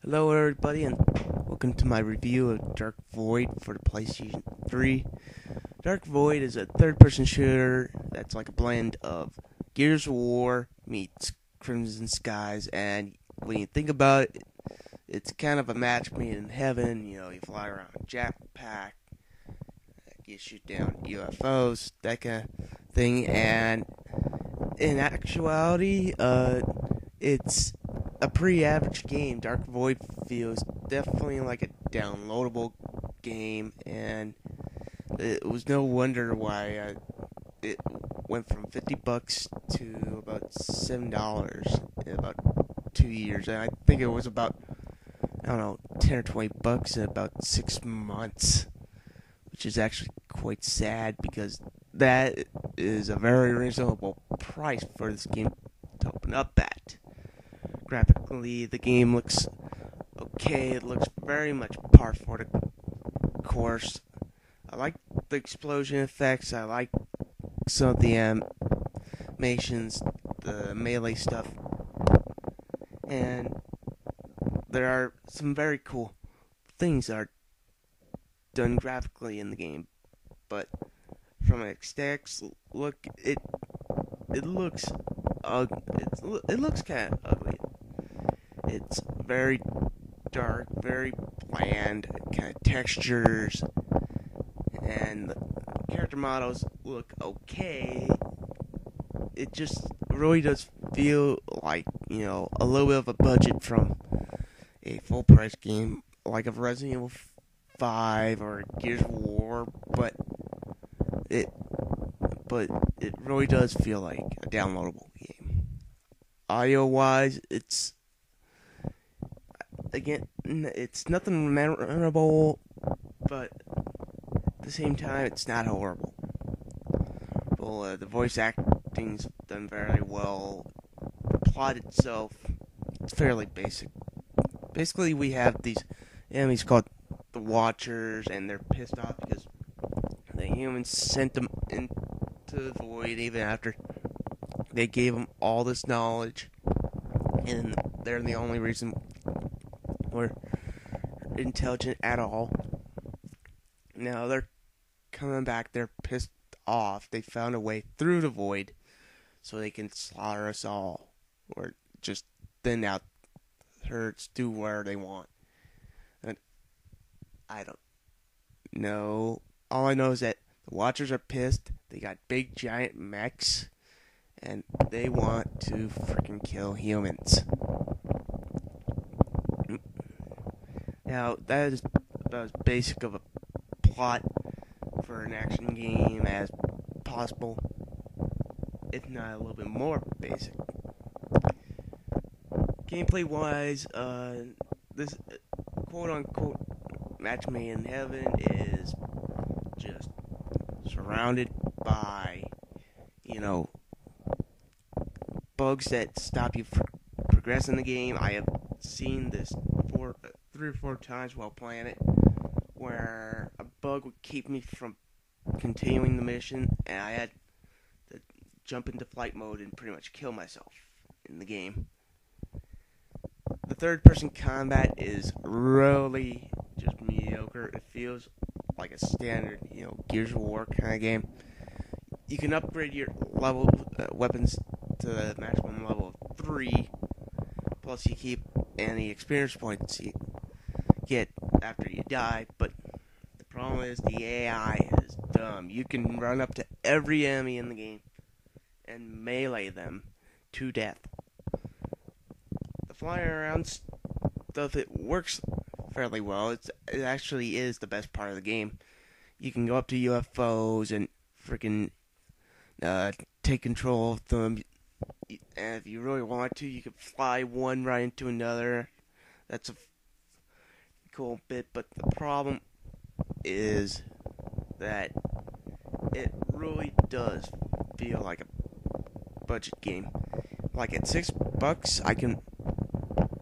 Hello everybody and welcome to my review of Dark Void for the PlayStation 3. Dark Void is a third-person shooter that's like a blend of Gears of War meets Crimson Skies, and when you think about it, it's kind of a match made in heaven. You know, you fly around a jetpack, you shoot down UFOs, that kind of thing, and in actuality, it's a pretty average game. Dark Void feels definitely like a downloadable game, and it was no wonder why it went from $50 to about $7 in about 2 years. And I think it was about, I don't know, 10 or $20 in about 6 months, which is actually quite sad because that is a very reasonable price for this game to open up at. Graphically, the game looks okay. It looks very much par for the course. I like the explosion effects. I like some of the animations, the melee stuff, and there are some very cool things that are done graphically in the game. But from an aesthetics look, it looks it looks kind of ugly. It's very dark, very bland, kind of textures, and the character models look okay. It just really does feel like, you know, a little bit of a budget from a full price game like a Resident Evil 5 or Gears of War, it but it really does feel like a downloadable game. Audio wise, it's nothing memorable, but at the same time, it's not horrible. Well, the voice acting's done very well. The plot itself, it's fairly basic. Basically, we have these enemies called the Watchers, and they're pissed off because the humans sent them into the void even after they gave them all this knowledge, and they're the only reason we're intelligent at all. Now they're coming back, they're pissed off. They found a way through the void so they can slaughter us all, or just thin out herds, do whatever they want. And I don't know. All I know is that the Watchers are pissed. They got big giant mechs, and they want to freaking kill humans. Now, that is about as basic of a plot for an action game as possible, if not a little bit more basic. Gameplay-wise, this quote-unquote match made in heaven is just surrounded by, you know, bugs that stop you from progressing the game. I have seen this 3 or 4 times while playing it, where a bug would keep me from continuing the mission, and I had to jump into flight mode and pretty much kill myself in the game. The third-person combat is really just mediocre. It feels like a standard, you know, Gears of War kind of game. You can upgrade your level weapons to the maximum level of 3, plus you keep any experience points you get after you die, but the problem is the AI is dumb. You can run up to every enemy in the game and melee them to death. The flying around stuff, it works fairly well. It actually is the best part of the game. You can go up to UFOs and freaking take control of them, and if you really want to, you can fly one right into another. That's a cool bit, but the problem is that it really does feel like a budget game. Like at $6, I can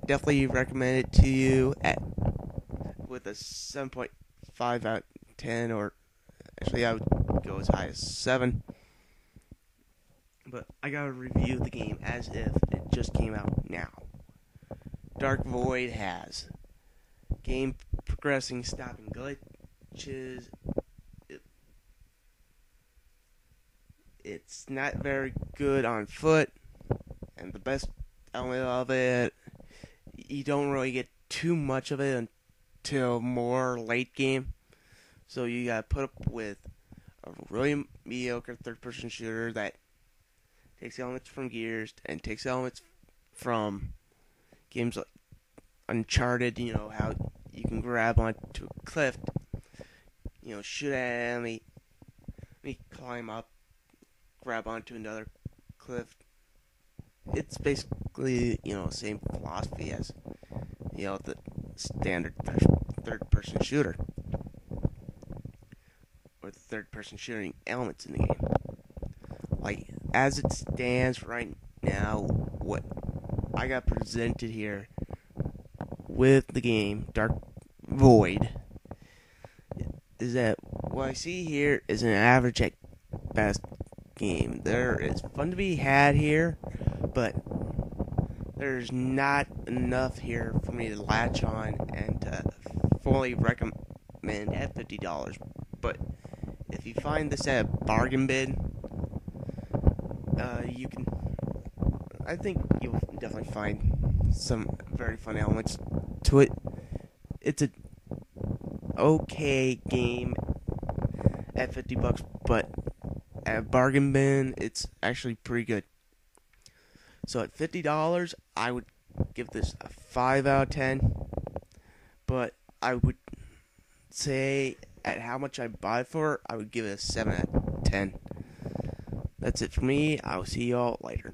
definitely recommend it to you with a 7.5 out of 10, or actually I would go as high as 7. But I gotta review the game as if it just came out now. Dark Void has game progressing, stopping glitches. It's not very good on foot, and the best element of it, you don't really get too much of it until more late game. So you gotta put up with a really mediocre third-person shooter that takes elements from Gears and takes elements from games like Uncharted. You know how you can grab onto a cliff, shoot at an enemy, climb up, grab onto another cliff. It's basically, same philosophy as, the standard third-person shooter. Or the third-person shooting elements in the game. Like, as it stands right now, what I got presented here with the game, Dark Void, is that what I see here is an average at best game. There is fun to be had here, but there's not enough here for me to latch on and to fully recommend at $50. But if you find this at a bargain bin, I think you'll definitely find some very fun elements to it. It's a okay game at $50, but at a bargain bin, it's actually pretty good. So at $50, I would give this a 5 out of 10. But I would say at how much I buy it for, I would give it a 7 out of 10. That's it for me. I will see y'all later.